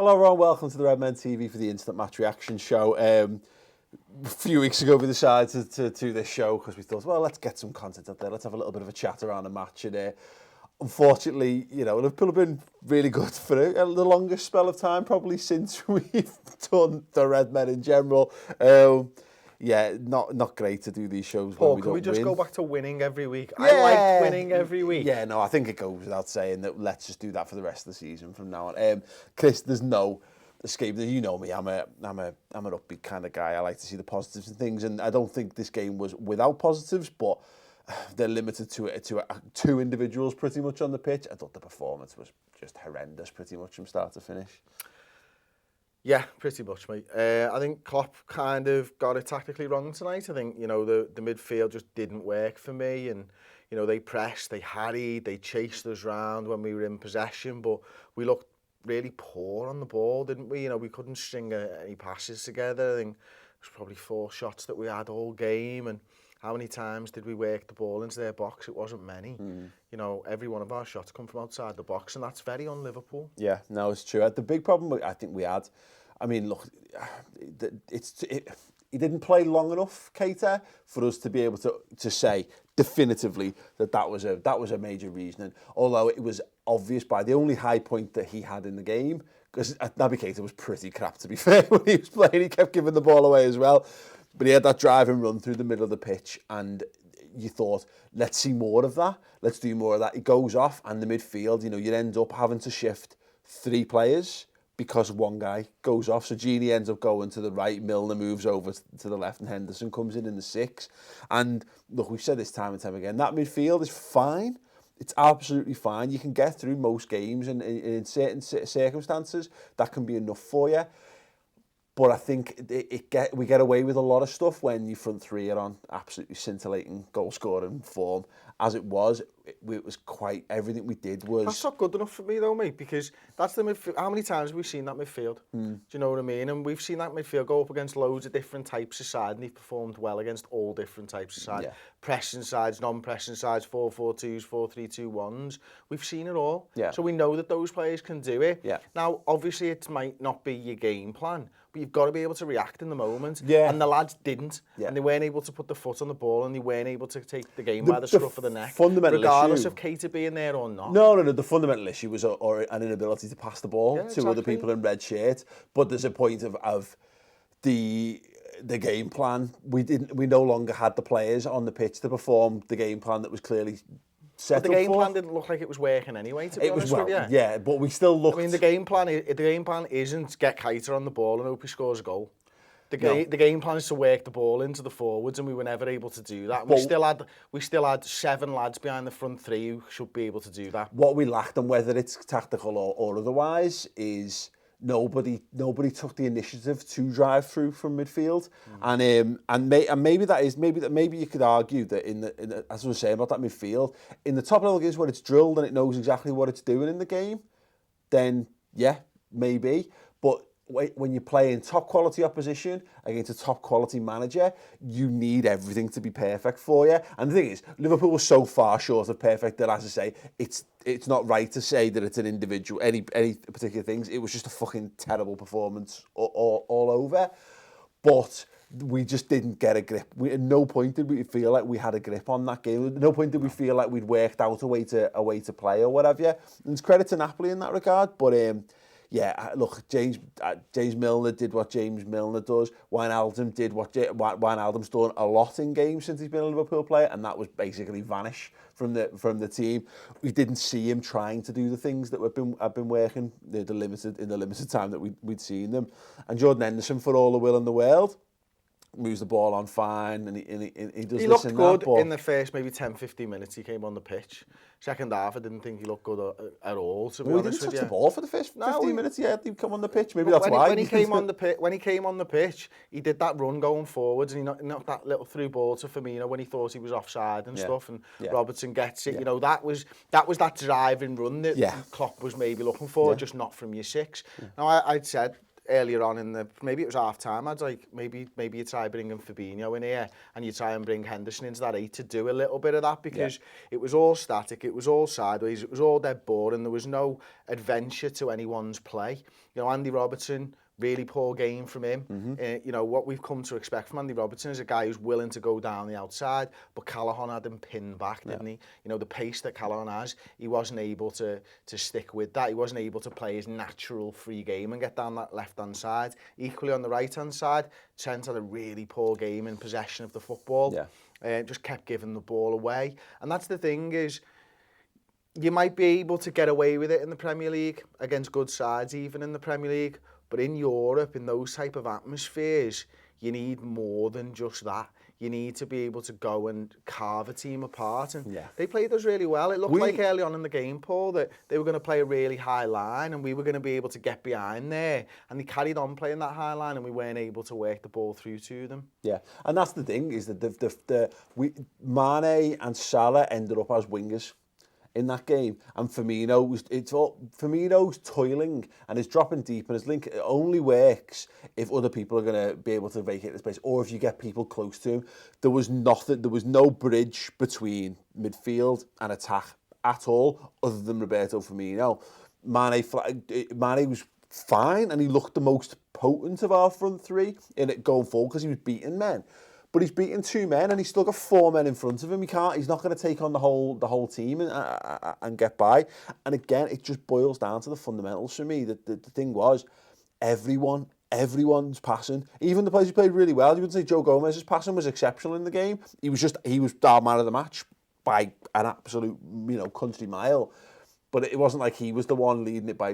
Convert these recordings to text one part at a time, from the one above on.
Hello everyone, welcome to the Redmen TV for the Instant Match Reaction Show. A few weeks ago we decided to do this show because we thought, well, let's get some content out there, let's have a little bit of a chat around a match. And unfortunately, Liverpool have been really good for the longest spell of time probably since we've done the Redmen in general. Not great to do these shows. Paul, when can we just win. go back to winning every week? Yeah. I liked winning every week. Yeah, no, I think it goes without saying that let's just do that for the rest of the season from now on. Chris, there's no escape. You know me, I'm an upbeat kind of guy. I like to see the positives and things, and I don't think this game was without positives, but they're limited to two individuals pretty much on the pitch. I thought the performance was just horrendous pretty much from start to finish. Yeah, pretty much, mate. I think Klopp kind of got it tactically wrong tonight. I think, the midfield just didn't work for me. And, they pressed, they harried, they chased us round when we were in possession. But we looked really poor on the ball, didn't we? We couldn't string any passes together. I think it was probably 4 shots that we had all game. And how many times did we work the ball into their box? It wasn't many. Every one of our shots come from outside the box, and that's very un-Liverpool. Yeah, no, it's true. The big problem I think we had, I mean, look, he didn't play long enough, Keita, for us to be able to say definitively that was a major reason. Although it was obvious by the only high point that he had in the game, because Naby Keita was pretty crap, to be fair, when he was playing. He kept giving the ball away as well. But he had that drive and run through the middle of the pitch, and you thought, let's see more of that. Let's do more of that. He goes off, and the midfield, you end up having to shift 3 players because one guy goes off. So Gini ends up going to the right, Milner moves over to the left, and Henderson comes in the 6. And look, we've said this time and time again, that midfield is fine. It's absolutely fine. You can get through most games, and in certain circumstances, that can be enough for you. But I think we get away with a lot of stuff when your front 3 are on absolutely scintillating goal-scoring form. As it was quite, everything we did was... That's not good enough for me though, mate, because that's the midfield. How many times have we seen that midfield? Do you know what I mean? And we've seen that midfield go up against loads of different types of side, and they've performed well against all different types of side. Yeah. Pressing sides, non-pressing sides, 4-4-2s, 4-3-2-1s. We've seen it all. Yeah. So we know that those players can do it. Yeah. Now, obviously, it might not be your game plan, but you've got to be able to react in the moment. Yeah. And the lads didn't. Yeah. And they weren't able to put the foot on the ball, and they weren't able to take the game by the scruff of the neck, regardless of Keita being there or not. No. The fundamental issue was an inability to pass the ball to other people in red shirts. But there's a point of the game plan. We no longer had the players on the pitch to perform the game plan that was clearly set up for. The game plan didn't look like it was working anyway, to be honest with you. Yeah, but we still looked... I mean, the game plan isn't get Keita on the ball and hope he scores a goal. The game plan is to work the ball into the forwards, and we were never able to do that. We still had 7 lads behind the front 3 who should be able to do that. What we lacked, and whether it's tactical or otherwise, is nobody took the initiative to drive through from midfield. And maybe you could argue that in the as I was saying about that midfield, in the top level games where it's drilled and it knows exactly what it's doing in the game, then yeah, maybe. But when you're playing top quality opposition against a top quality manager, you need everything to be perfect for you. And the thing is, Liverpool was so far short of perfect that, as I say, it's not right to say that it's an individual, any particular things. It was just a fucking terrible performance all over. But we just didn't get a grip. At no point did we feel like we had a grip on that game. At no point did we feel like we'd worked out a way to play or whatever. And it's credit to Napoli in that regard. But yeah, look, James Milner did what James Milner does. Wijnaldum did what Wijnaldum's done a lot in games since he's been a Liverpool player, and that was basically vanish from the team. We didn't see him trying to do the things that have been working in the limited time that we'd seen them. And Jordan Henderson, for all the will in the world, moves the ball on fine, and he does. He looked good in the first maybe 10-15 minutes he came on the pitch. Second half, I didn't think he looked good at all, to be honest with you. He didn't touch the ball for the first 15 minutes. Yeah, he'd come on the pitch. Maybe that's why. When he came on the pitch, he did that run going forwards, and he knocked that little through ball to Firmino when he thought he was offside and stuff. And Robertson gets it. Yeah. That was that driving run that Klopp was maybe looking for, just not from your 6. Now I'd said earlier on in the, maybe it was half time, I'd like, maybe you try bringing Fabinho in here and you try and bring Henderson into that 8 to do a little bit of that, because it was all static, it was all sideways, it was all dead boring, there was no adventure to anyone's play. You know, Andy Robertson, really poor game from him. You know, what we've come to expect from Andy Robertson is a guy who's willing to go down the outside, but Callahan had him pinned back, didn't he? You know, the pace that Callahan has, he wasn't able to stick with that. He wasn't able to play his natural free game and get down that left-hand side. Equally on the right-hand side, Trent had a really poor game in possession of the football. Just kept giving the ball away. And that's the thing is, you might be able to get away with it in the Premier League, against good sides even in the Premier League, but in Europe, in those type of atmospheres, you need more than just that. You need to be able to go and carve a team apart. And they played us really well. It looked like early on in the game, Paul, that they were going to play a really high line and we were going to be able to get behind there. And they carried on playing that high line and we weren't able to work the ball through to them. Yeah, and that's the thing, is that Mane and Salah ended up as wingers in that game, and Firmino's toiling and his dropping deep, and his link, it only works if other people are going to be able to vacate the space, or if you get people close to him. There was no bridge between midfield and attack at all, other than Roberto Firmino. Mane was fine, and he looked the most potent of our front three in it going forward, because he was beating men. But he's beaten 2 men and he's still got 4 men in front of him. He's not going to take on the whole team and get by. And again, it just boils down to the fundamentals for me. The thing was, everyone's passing. Even the players who played really well, you wouldn't say Joe Gomez's passing was exceptional in the game. He was our man of the match by an absolute, country mile. But it wasn't like he was the one leading it by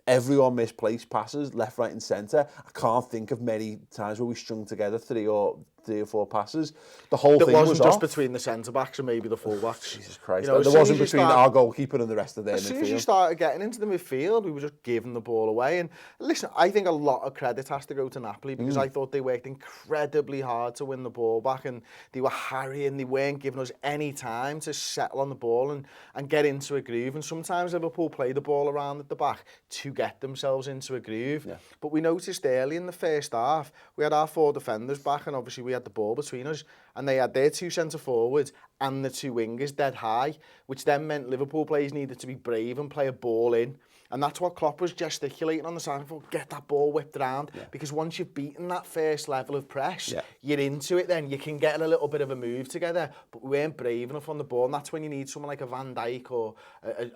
everyone misplaced passes left, right and centre. I can't think of many times where we strung together 3 or 4 passes. The whole thing was wasn't just off. Between the centre-backs and maybe the full-backs. Jesus Christ. There wasn't between our goalkeeper and the rest of their midfield. As soon as you started getting into the midfield, we were just giving the ball away. And listen, I think a lot of credit has to go to Napoli, because I thought they worked incredibly hard to win the ball back, and they were harrying, they weren't giving us any time to settle on the ball and get into a groove. And sometimes Liverpool play the ball around at the back to get themselves into a groove. But we noticed early in the first half, we had our 4 defenders back, and obviously we had the ball between us, and they had their 2 centre forwards and the 2 wingers dead high, which then meant Liverpool players needed to be brave and play a ball in. And that's what Klopp was gesticulating on the side for, get that ball whipped around, because once you've beaten that first level of press, you're into it then, you can get a little bit of a move together, but we weren't brave enough on the ball, and that's when you need someone like a Van Dijk or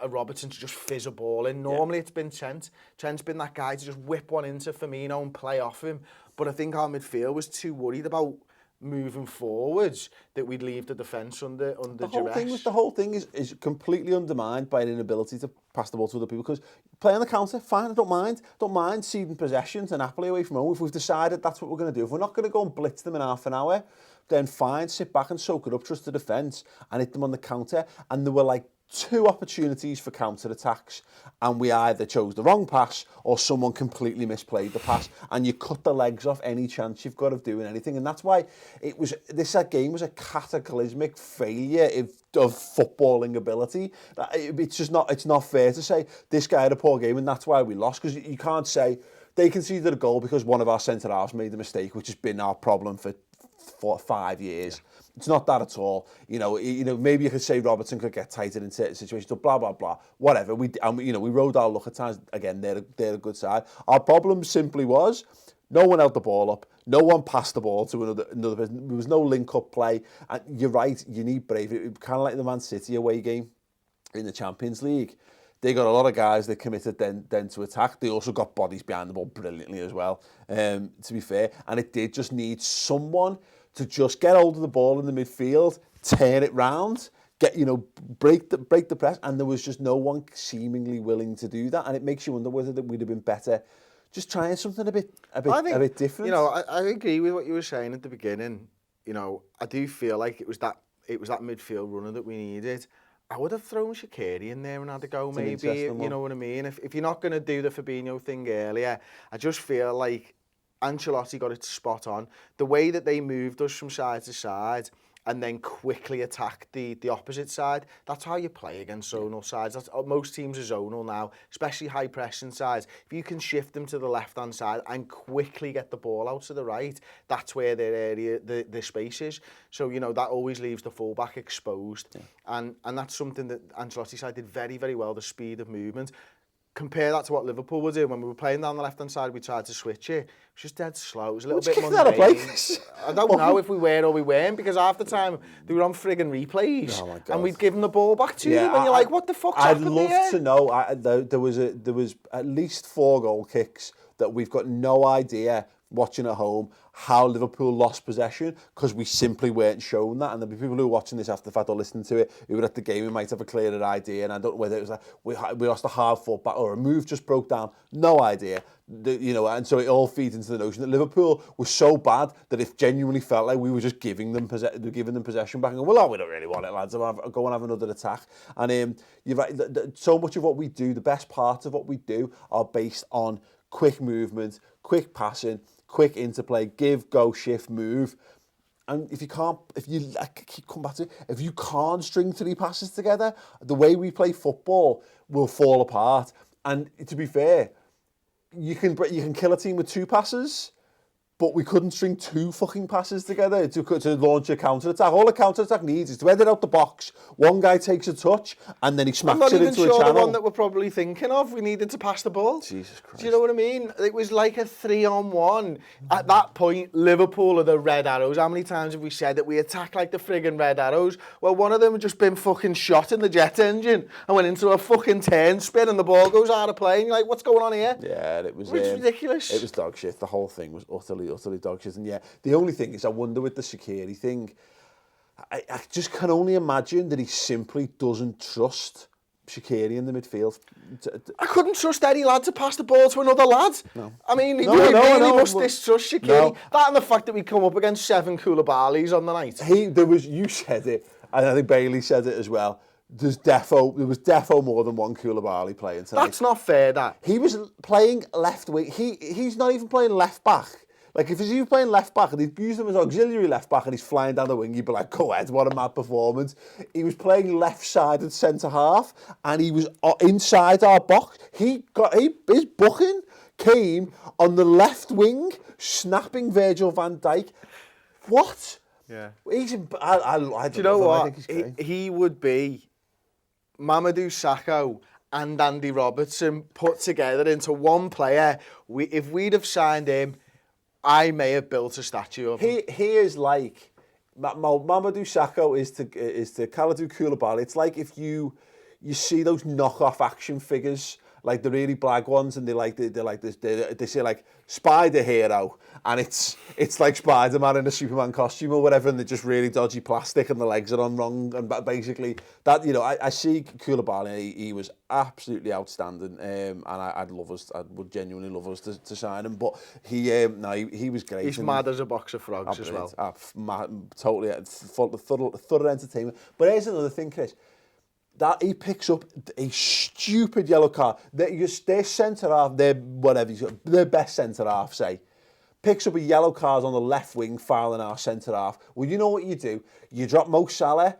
a Robertson to just fizz a ball in. Normally it's been Trent. Trent's been that guy to just whip one into Firmino and play off him, but I think our midfield was too worried about moving forwards that we'd leave the defence under duress. The whole thing is completely undermined by an inability to pass the ball to other people, because play on the counter, fine, I don't mind ceding possession to Napoli away from home if we've decided that's what we're going to do. If we're not going to go and blitz them in half an hour, then fine, sit back and soak it up, trust the defence and hit them on the counter. And there were like 2 opportunities for counter-attacks, and we either chose the wrong pass or someone completely misplayed the pass, and you cut the legs off any chance you've got of doing anything. And that's why this game was a cataclysmic failure of footballing ability. It's not fair to say this guy had a poor game and that's why we lost, because you can't say they conceded a goal because one of our centre-halves made a mistake, which has been our problem for 5 years. It's not that at all. Maybe you could say Robertson could get tighter in certain situations, blah, blah, blah, whatever. We rode our luck at times. Again, they're a good side. Our problem simply was no one held the ball up. No one passed the ball to another person. There was no link-up play. And you're right, you need bravery. Kind of like the Man City away game in the Champions League. They got a lot of guys that committed then to attack. They also got bodies behind the ball brilliantly as well, to be fair. And it did just need someone to just get hold of the ball in the midfield, turn it round, break the press, and there was just no one seemingly willing to do that. And it makes you wonder whether that would have been better just trying something a bit different. I agree with what you were saying at the beginning. I do feel like it was that midfield runner that we needed. I would have thrown Shaqiri in there and had a go, maybe. You know what I mean? If you're not going to do the Fabinho thing earlier, I just feel like Ancelotti got it spot on. The way that they moved us from side to side and then quickly attack the opposite side. That's how you play against zonal sides. Most teams are zonal now, especially high pressing sides. If you can shift them to the left-hand side and quickly get the ball out to the right, that's where their area, the space is. So, you know, that always leaves the fullback exposed. And that's something that Ancelotti's side did very, very well, the speed of movement. Compare that to what Liverpool were doing when we were playing down the left-hand side. We tried to switch it. It was just dead slow. It was a little bit mundane. I don't know if we were or we weren't, because half the time they were on friggin' replays, and we'd give them the ball back to them, and you're like, what the fuck's happened here? I'd love to know. There was at least 4 goal kicks that we've got no idea, watching at home, how Liverpool lost possession, because we simply weren't shown that. And there'll be people who are watching this after the fact or listening to it who were at the game who might have a clearer idea. And I don't know whether it was like we lost a hard foot back or a move just broke down. No idea. You know, and so it all feeds into the notion that Liverpool was so bad that it genuinely felt like we were just giving them possession back and going, well, we don't really want it, lads. Go and have another attack. And you're right. So much of what we do, the best parts of what we do, are based on quick movement, quick passing, quick interplay, give, go, shift, move. And if you keep coming back to it, if you can't string 3 passes together, the way we play football will fall apart. And to be fair, you can kill a team with 2 passes, but we couldn't string 2 fucking passes together to launch a counter-attack. All a counter-attack needs is to head it out the box, one guy takes a touch, and then he smacks it into a channel. I'm not even sure the one that we're probably thinking of, we needed to pass the ball. Jesus Christ. Do you know what I mean? It was like a 3-on-1. At that point, Liverpool are the Red Arrows. How many times have we said that we attack like the friggin' Red Arrows? Well, one of them had just been fucking shot in the jet engine and went into a fucking turn spin, and the ball goes out of play, and you're like, what's going on here? Yeah, it was ridiculous. It was dog shit. The whole thing was utterly dog shit. And yeah, the only thing is, I wonder with the Shaqiri thing, I just can only imagine that he simply doesn't trust Shaqiri in the midfield. I couldn't trust any lad to pass the ball to another lad. No. I mean, he really must distrust Shaqiri. No. That and the fact that we come up against 7 Coulibalys on the night. You said it, and I think Bailey said it as well. There was defo more than one Coulibaly playing tonight. That's not fair, that. He was playing left wing. He's not even playing left back. Like, if he was playing left back and he'd use him as auxiliary left back and he's flying down the wing, you'd be like, go ahead, what a mad performance. He was playing left-sided centre-half and he was inside our box. His booking came on the left wing, snapping Virgil van Dijk. What? Yeah. Do you know what? I think he's great. He would be Mamadou Sakho and Andy Robertson put together into one player. If we'd have signed him, I may have built a statue of him. He is like Mamadou Sakho is to Kalidou Coulibaly. It's like if you see those knockoff action figures, like the really blag ones, and they say like Spider Hero, and it's like Spider-Man in a Superman costume or whatever, and they're just really dodgy plastic and the legs are on wrong, and basically that, you know, I see Coulibaly, he was absolutely outstanding, and I would genuinely love us to sign him, but he was great. He's mad as a box of frogs as well. Totally thorough entertainment. But here's another thing, Chris. That he picks up a stupid yellow card. Their centre-half, their best centre-half, say, picks up a yellow card on the left wing, fouling our centre-half. Well, you know what you do? You drop Mo Salah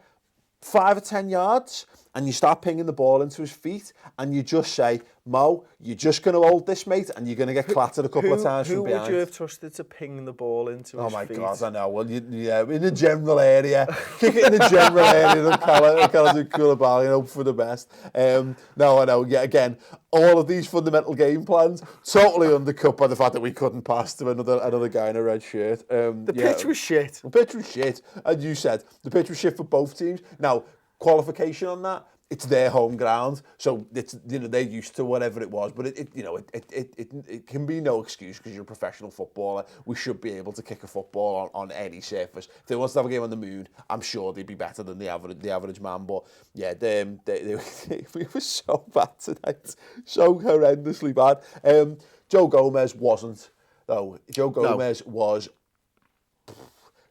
5 or 10 yards, and you start pinging the ball into his feet, and you just say, Mo, you're just going to hold this, mate, and you're going to get clattered a couple of times from behind. Who would you have trusted to ping the ball into his feet? Oh my God, I know. Well, yeah, in the general area. Kick it in the general area of Kalidou Coulibaly and hope for the best. No, I know. Yeah, again, all of these fundamental game plans totally undercut by the fact that we couldn't pass to another guy in a red shirt. The pitch was shit. The pitch was shit. And you said the pitch was shit for both teams. Now, qualification on that, it's their home ground, so it's, you know, they're used to whatever it was. But it can be no excuse because you're a professional footballer. We should be able to kick a football on any surface. If they want to have a game on the moon, I'm sure they'd be better than the average man. But yeah, they were so bad tonight, so horrendously bad. Joe Gomez wasn't though. Joe Gomez was.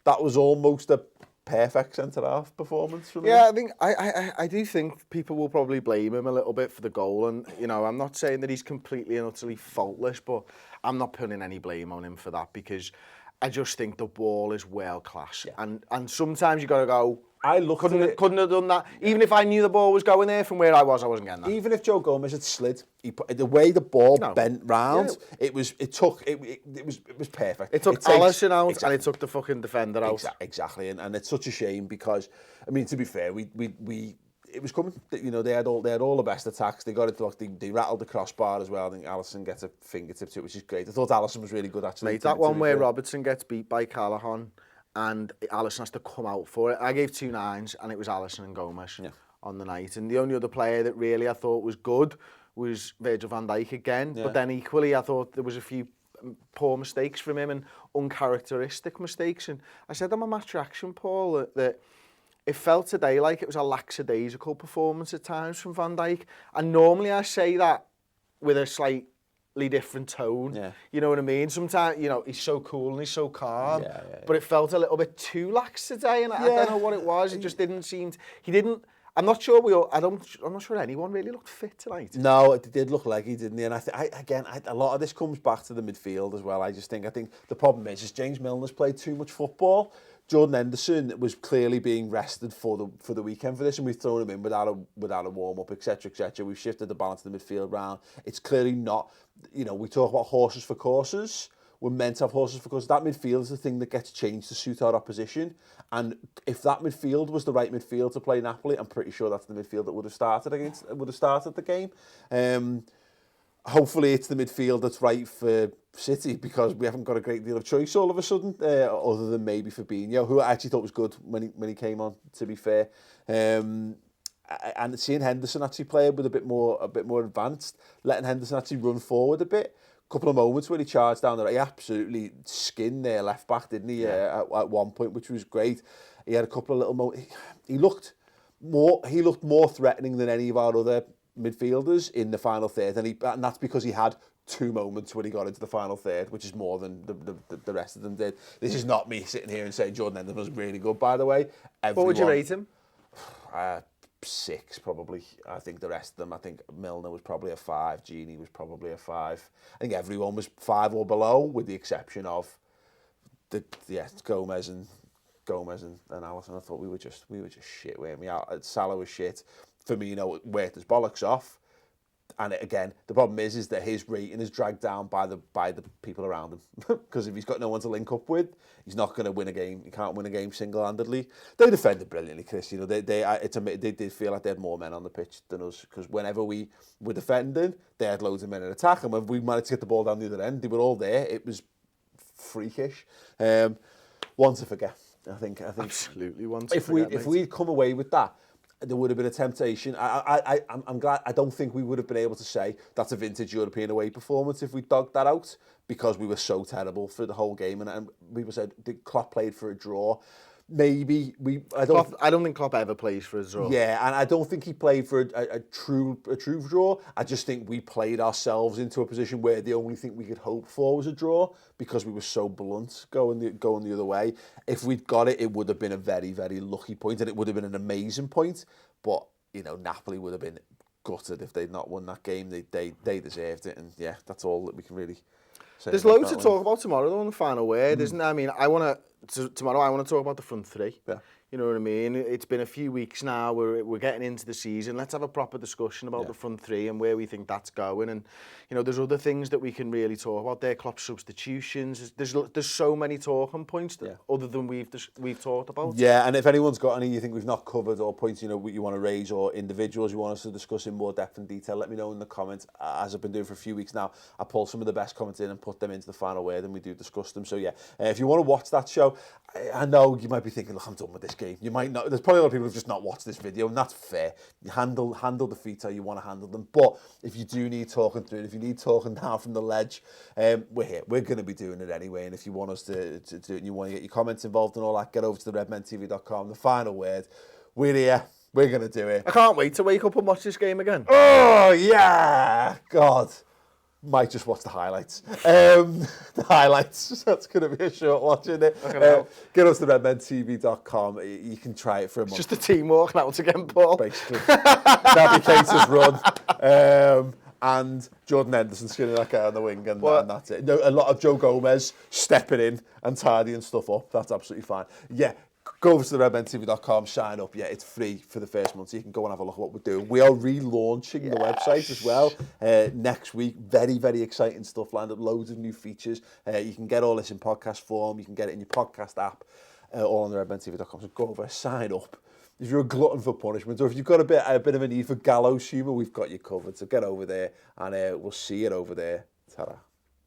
That was almost a perfect centre-half performance from him. Yeah, I think I do think people will probably blame him a little bit for the goal, and you know, I'm not saying that he's completely and utterly faultless, but I'm not putting any blame on him for that because I just think the ball is world class. Yeah. And sometimes you got to go, couldn't have done that. Yeah. Even if I knew the ball was going there from where I wasn't getting that. Even if Joe Gomez had slid, the way the ball bent round, it was perfect. It took Alisson out and it took the fucking defender out. Exactly, and it's such a shame because, I mean, to be fair, it was coming. You know, they had all the best attacks. They got it. Like, they rattled the crossbar as well. I think Alisson gets a fingertip to it, which is great. I thought Alisson was really good actually. Mate, that one where Robertson gets beat by Callahan and Alisson has to come out for it. I gave 2 nines and it was Alisson and Gomez on the night. And the only other player that really I thought was good was Virgil van Dijk again. Yeah. But then equally, I thought there was a few poor mistakes from him and uncharacteristic mistakes. And I said on my match reaction, Paul, that it felt today like it was a lackadaisical performance at times from Van Dijk. And normally I say that with a slightly different tone. Yeah. You know what I mean? Sometimes, you know, he's so cool and he's so calm. Yeah. But it felt a little bit too lax today. And I don't know what it was. It just didn't seem... He didn't... I'm not sure I'm not sure anyone really looked fit tonight. No, it did look like he didn't. And a lot of this comes back to the midfield as well. I think the problem is James Milner's played too much football. Jordan Henderson was clearly being rested for the weekend for this, and we've thrown him in without a warm up, etc., etc. We've shifted the balance of the midfield round. It's clearly not. You know, we talk about horses for courses. We're meant to have horses for courses. That midfield is the thing that gets changed to suit our opposition. And if that midfield was the right midfield to play Napoli, I'm pretty sure that's the midfield that would have started the game. Hopefully it's the midfield that's right for City, because we haven't got a great deal of choice all of a sudden, other than maybe Fabinho, who I actually thought was good when he came on, to be fair. And seeing Henderson actually play with a bit more advanced, letting Henderson actually run forward a bit. Couple of moments where he charged down there, he absolutely skinned their left back, didn't he? At one point, which was great. He had a couple of little moments. He looked more threatening than any of our other midfielders in the final third, and that's because he had 2 moments when he got into the final third, which is more than the rest of them did. This is not me sitting here and saying Jordan Henderson was really good, by the way. What would you rate him? 6 probably. I think the rest of them, I think Milner was probably a 5, Gini was probably a 5. I think everyone was 5 or below, with the exception of Gomez and Alisson. I thought we were just shit, weren't we? Salah was shit. Firmino worked his bollocks off. And again, the problem is that his rating is dragged down by the people around him. Because if he's got no one to link up with, he's not going to win a game. He can't win a game single-handedly. They defended brilliantly, Chris. You know, they did feel like they had more men on the pitch than us. Because whenever we were defending, they had loads of men in attack. And when we managed to get the ball down the other end, they were all there. It was freakish. One to forget, I think. Absolutely one to forget. If we'd come away with that, there would have been a temptation. I'm glad. I don't think we would have been able to say that's a vintage European away performance if we dogged that out, because we were so terrible for the whole game. And people said Klopp played for a draw. Maybe I don't think Klopp ever plays for a draw. Yeah, and I don't think he played for a true draw. I just think we played ourselves into a position where the only thing we could hope for was a draw, because we were so blunt going the other way. If we'd got it, it would have been a very, very lucky point, and it would have been an amazing point. But you know, Napoli would have been gutted if they'd not won that game. They deserved it, and yeah, that's all that we can really say. There's loads to talk about tomorrow, though, in the final word, isn't there? I mean, tomorrow I want to talk about the front three. Yeah. You know what I mean? It's been a few weeks now. We're getting into the season. Let's have a proper discussion about the front three and where we think that's going. And you know, there's other things that we can really talk about there. Klopp substitutions. There's so many talking points other than we've talked about. Yeah, and if anyone's got any you think we've not covered, or points you want to raise, or individuals you want us to discuss in more depth and detail, let me know in the comments. As I've been doing for a few weeks now, I pull some of the best comments in and put them into the final word, and we do discuss them. So yeah, if you want to watch that show, I know you might be thinking, look, I'm done with this game. You might not. There's probably a lot of people who've just not watched this video, and that's fair. You handle the feet how you want to handle them. But if you do need talking through, and if you need talking down from the ledge, we're here. We're going to be doing it anyway. And if you want us to do it, and you want to get your comments involved and all that, get over to the redmentv.com. The final word. We're here. We're going to do it. I can't wait to wake up and watch this game again. Oh yeah, God. Might just watch the highlights. The highlights. That's going to be a short watch, isn't it? Get us to redmentv.com. You can try it for a month. It's just a team walking out again, Paul. Basically. Navigator's run. and Jordan Henderson skinning that guy on the wing, and that's it. No, a lot of Joe Gomez stepping in and tidying stuff up. That's absolutely fine. Yeah, go over to the redmentv.com, sign up. Yeah, it's free for the first month, so you can go and have a look at what we're doing. We are relaunching the website as well next week. Very, very exciting stuff lined up. Loads of new features. You can get all this in podcast form. You can get it in your podcast app, all on the redmentv.com. So go over, sign up. If you're a glutton for punishment, or if you've got a bit of a need for gallows humour, we've got you covered. So get over there, and we'll see you over there. Ta-ra.